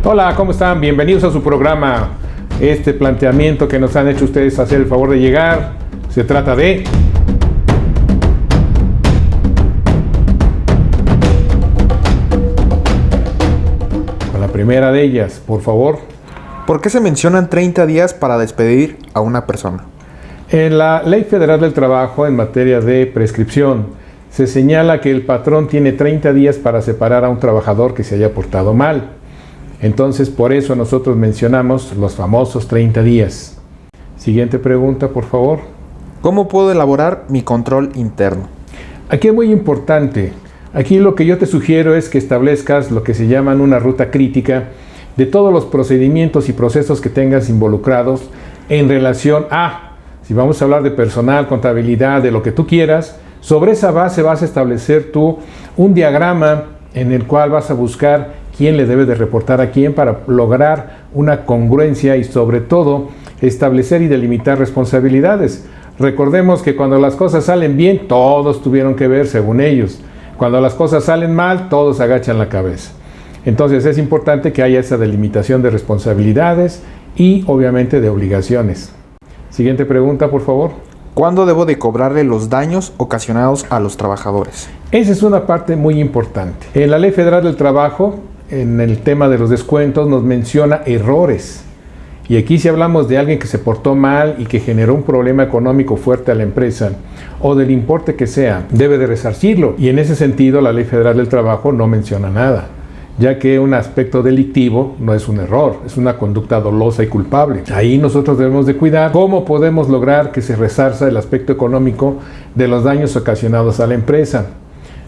Hola, ¿cómo están? Bienvenidos a su programa. Este planteamiento que nos han hecho ustedes hacer el favor de llegar, se trata de... Con la primera de ellas, por favor. ¿Por qué se mencionan 30 días para despedir a una persona? En la Ley Federal del Trabajo, en materia de prescripción, se señala que el patrón tiene 30 días para separar a un trabajador que se haya portado mal. Entonces, por eso nosotros mencionamos los famosos 30 días. Siguiente pregunta, por favor. ¿Cómo puedo elaborar mi control interno? Aquí es muy importante. Aquí lo que yo te sugiero es que establezcas lo que se llaman una ruta crítica de todos los procedimientos y procesos que tengas involucrados en relación a, si vamos a hablar de personal, contabilidad, de lo que tú quieras, sobre esa base vas a establecer tú un diagrama en el cual vas a buscar quién le debe de reportar a quién para lograr una congruencia y sobre todo establecer y delimitar responsabilidades. Recordemos que cuando las cosas salen bien, todos tuvieron que ver según ellos. Cuando las cosas salen mal, todos agachan la cabeza. Entonces es importante que haya esa delimitación de responsabilidades y obviamente de obligaciones. Siguiente pregunta, por favor. ¿Cuándo debo de cobrarle los daños ocasionados a los trabajadores? Esa es una parte muy importante. En la Ley Federal del Trabajo, en el tema de los descuentos, nos menciona errores. Y aquí si hablamos de alguien que se portó mal y que generó un problema económico fuerte a la empresa, o del importe que sea, debe de resarcirlo. Y en ese sentido, la Ley Federal del Trabajo no menciona nada, ya que un aspecto delictivo no es un error, es una conducta dolosa y culpable. Ahí nosotros debemos de cuidar cómo podemos lograr que se resarza el aspecto económico de los daños ocasionados a la empresa.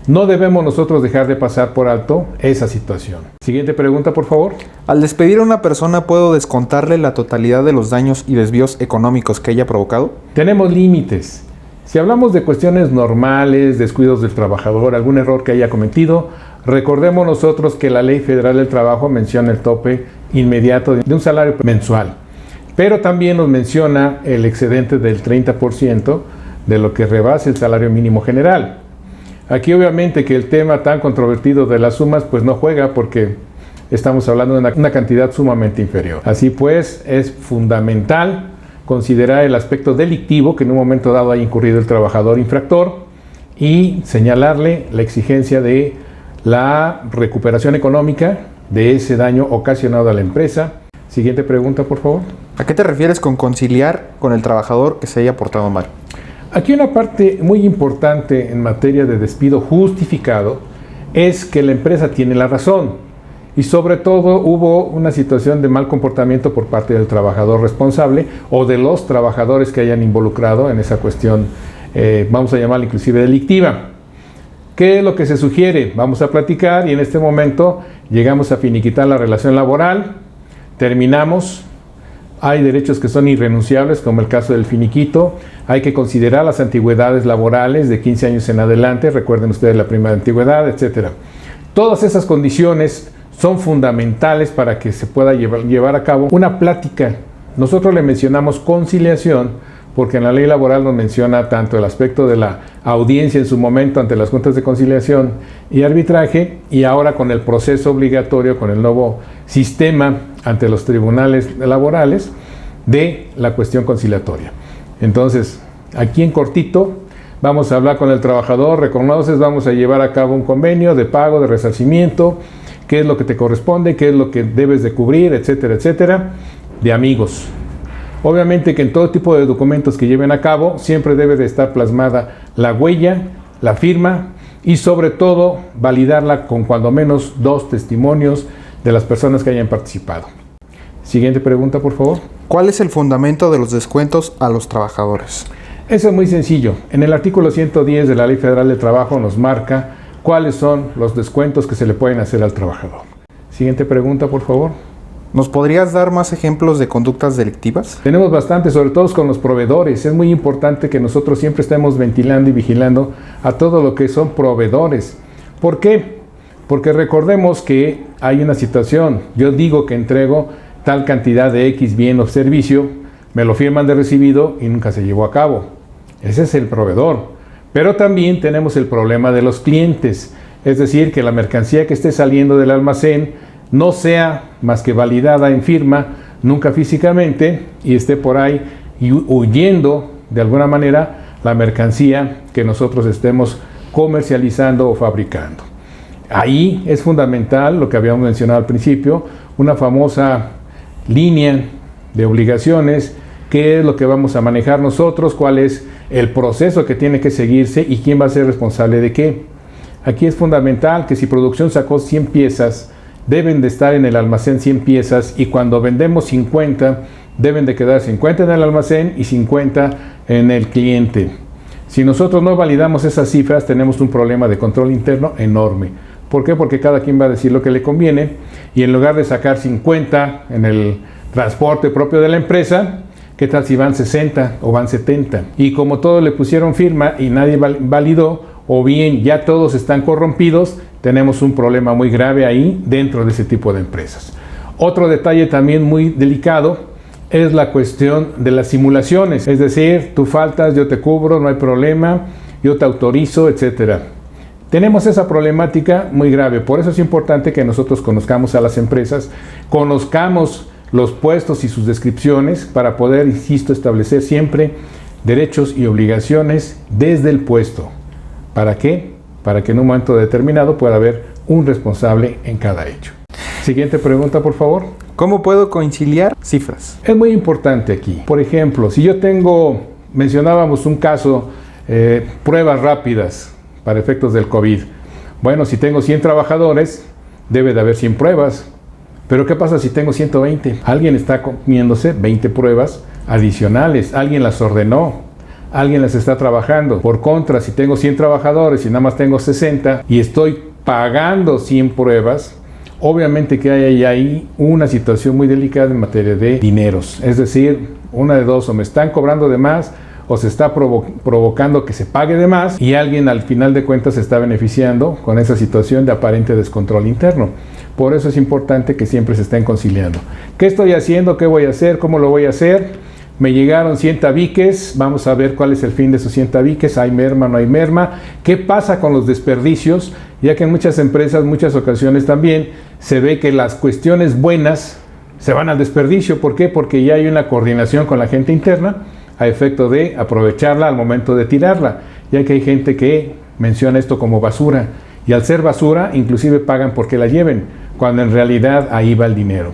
No debemos nosotros dejar de pasar por alto esa situación. Siguiente pregunta, por favor. Al despedir a una persona, ¿puedo descontarle la totalidad de los daños y desvíos económicos que haya provocado? Tenemos límites. Si hablamos de cuestiones normales, descuidos del trabajador, algún error que haya cometido, recordemos nosotros que la Ley Federal del Trabajo menciona el tope inmediato de un salario mensual, pero también nos menciona el excedente del 30% de lo que rebase el salario mínimo general. Aquí obviamente que el tema tan controvertido de las sumas pues no juega porque estamos hablando de una cantidad sumamente inferior. Así pues es fundamental considerar el aspecto delictivo que en un momento dado haya incurrido el trabajador infractor y señalarle la exigencia de la recuperación económica de ese daño ocasionado a la empresa. Siguiente pregunta, por favor. ¿A qué te refieres con conciliar con el trabajador que se haya portado mal? Aquí una parte muy importante en materia de despido justificado es que la empresa tiene la razón y sobre todo hubo una situación de mal comportamiento por parte del trabajador responsable o de los trabajadores que hayan involucrado en esa cuestión, vamos a llamarla inclusive delictiva. ¿Qué es lo que se sugiere? Vamos a platicar y en este momento llegamos a finiquitar la relación laboral, terminamos. Hay derechos que son irrenunciables, como el caso del finiquito. Hay que considerar las antigüedades laborales de 15 años en adelante. Recuerden ustedes la primera antigüedad, etc. Todas esas condiciones son fundamentales para que se pueda llevar a cabo una plática. Nosotros le mencionamos conciliación porque en la ley laboral nos menciona tanto el aspecto de la audiencia en su momento ante las juntas de conciliación y arbitraje, y ahora con el proceso obligatorio, con el nuevo sistema ante los tribunales laborales de la cuestión conciliatoria. Entonces, aquí en cortito, vamos a hablar con el trabajador, reconoces, vamos a llevar a cabo un convenio de pago, de resarcimiento, qué es lo que te corresponde, qué es lo que debes de cubrir, etcétera, etcétera, de amigos. Obviamente que en todo tipo de documentos que lleven a cabo siempre debe de estar plasmada la huella, la firma y sobre todo validarla con cuando menos 2 testimonios de las personas que hayan participado. Siguiente pregunta, por favor. ¿Cuál es el fundamento de los descuentos a los trabajadores? Eso es muy sencillo. En el artículo 110 de la Ley Federal del Trabajo nos marca cuáles son los descuentos que se le pueden hacer al trabajador. Siguiente pregunta, por favor. ¿Nos podrías dar más ejemplos de conductas delictivas? Tenemos bastante, sobre todo con los proveedores. Es muy importante que nosotros siempre estemos ventilando y vigilando a todo lo que son proveedores. ¿Por qué? Porque recordemos que hay una situación. Yo digo que entrego tal cantidad de X bien o servicio, me lo firman de recibido y nunca se llevó a cabo. Ese es el proveedor. Pero también tenemos el problema de los clientes. Es decir, que la mercancía que esté saliendo del almacén no sea más que validada en firma, nunca físicamente, y esté por ahí huyendo de alguna manera la mercancía que nosotros estemos comercializando o fabricando. Ahí es fundamental lo que habíamos mencionado al principio, una famosa línea de obligaciones, qué es lo que vamos a manejar nosotros, cuál es el proceso que tiene que seguirse y quién va a ser responsable de qué. Aquí es fundamental que si producción sacó 100 piezas, deben de estar en el almacén 100 piezas, y cuando vendemos 50, deben de quedar 50 en el almacén y 50 en el cliente. Si nosotros no validamos esas cifras, tenemos un problema de control interno enorme. ¿Por qué? Porque cada quien va a decir lo que le conviene, y en lugar de sacar 50 en el transporte propio de la empresa, ¿qué tal si van 60 o van 70? Y como todos le pusieron firma y nadie validó, o bien ya todos están corrompidos, tenemos un problema muy grave ahí dentro de ese tipo de empresas. Otro detalle también muy delicado es la cuestión de las simulaciones, es decir, tú faltas, yo te cubro, no hay problema, yo te autorizo, etcétera. Tenemos esa problemática muy grave, por eso es importante que nosotros conozcamos a las empresas, conozcamos los puestos y sus descripciones para poder, insisto, establecer siempre derechos y obligaciones desde el puesto. ¿Para qué? Para que en un momento determinado pueda haber un responsable en cada hecho. Siguiente pregunta, por favor. ¿Cómo puedo conciliar cifras? Es muy importante aquí. Por ejemplo, si yo mencionábamos un caso, pruebas rápidas para efectos del COVID. Bueno, si tengo 100 trabajadores, debe de haber 100 pruebas. Pero ¿qué pasa si tengo 120? Alguien está comiéndose 20 pruebas adicionales. Alguien las ordenó. Alguien las está trabajando. Por contra, si tengo 100 trabajadores y nada más tengo 60 y estoy pagando 100 pruebas, obviamente que hay ahí una situación muy delicada en materia de dineros. Es decir, una de dos, o me están cobrando de más o se está provocando que se pague de más, y alguien al final de cuentas se está beneficiando con esa situación de aparente descontrol interno. Por eso es importante que siempre se estén conciliando. ¿Qué estoy haciendo? ¿Qué voy a hacer? ¿Cómo lo voy a hacer? Me llegaron 100 tabiques, vamos a ver cuál es el fin de esos 100 tabiques, ¿hay merma, no hay merma? ¿Qué pasa con los desperdicios? Ya que en muchas empresas, muchas ocasiones también, se ve que las cuestiones buenas se van al desperdicio. ¿Por qué? Porque ya hay una coordinación con la gente interna a efecto de aprovecharla al momento de tirarla, ya que hay gente que menciona esto como basura, y al ser basura, inclusive pagan porque la lleven, cuando en realidad ahí va el dinero.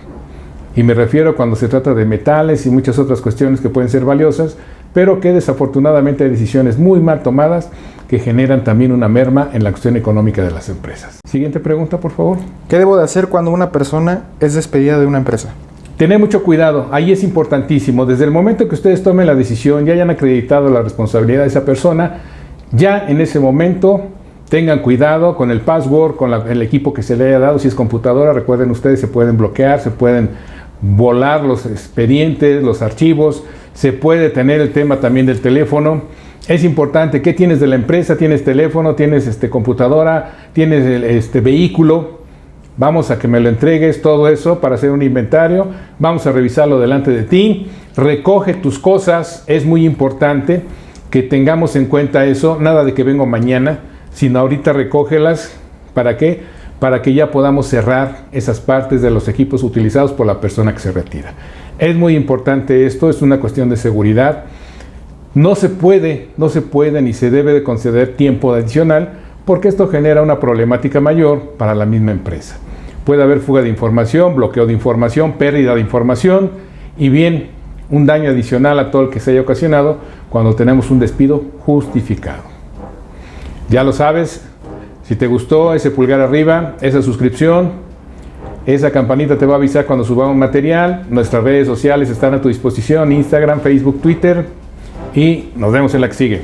Y me refiero cuando se trata de metales y muchas otras cuestiones que pueden ser valiosas, pero que desafortunadamente hay decisiones muy mal tomadas que generan también una merma en la cuestión económica de las empresas. Siguiente pregunta, por favor. ¿Qué debo de hacer cuando una persona es despedida de una empresa? Tener mucho cuidado, ahí es importantísimo. Desde el momento que ustedes tomen la decisión, ya hayan acreditado la responsabilidad de esa persona, ya en ese momento tengan cuidado con el password, con el equipo que se le haya dado. Si es computadora, recuerden ustedes, se pueden bloquear, se pueden volar los expedientes, los archivos, se puede tener el tema también del teléfono. Es importante, ¿qué tienes de la empresa? ¿Tienes teléfono? ¿Tienes computadora? ¿Tienes vehículo? Vamos a que me lo entregues, todo eso para hacer un inventario. Vamos a revisarlo delante de ti. Recoge tus cosas, es muy importante que tengamos en cuenta eso. Nada de que vengo mañana, sino ahorita recógelas. ¿Para qué? Para que ya podamos cerrar esas partes de los equipos utilizados por la persona que se retira. Es muy importante esto, es una cuestión de seguridad. No se puede ni se debe de conceder tiempo adicional, porque esto genera una problemática mayor para la misma empresa. Puede haber fuga de información, bloqueo de información, pérdida de información y bien, un daño adicional a todo el que se haya ocasionado cuando tenemos un despido justificado. Ya lo sabes. Si te gustó, ese pulgar arriba, esa suscripción, esa campanita te va a avisar cuando subamos material. Nuestras redes sociales están a tu disposición, Instagram, Facebook, Twitter, y nos vemos en la que sigue.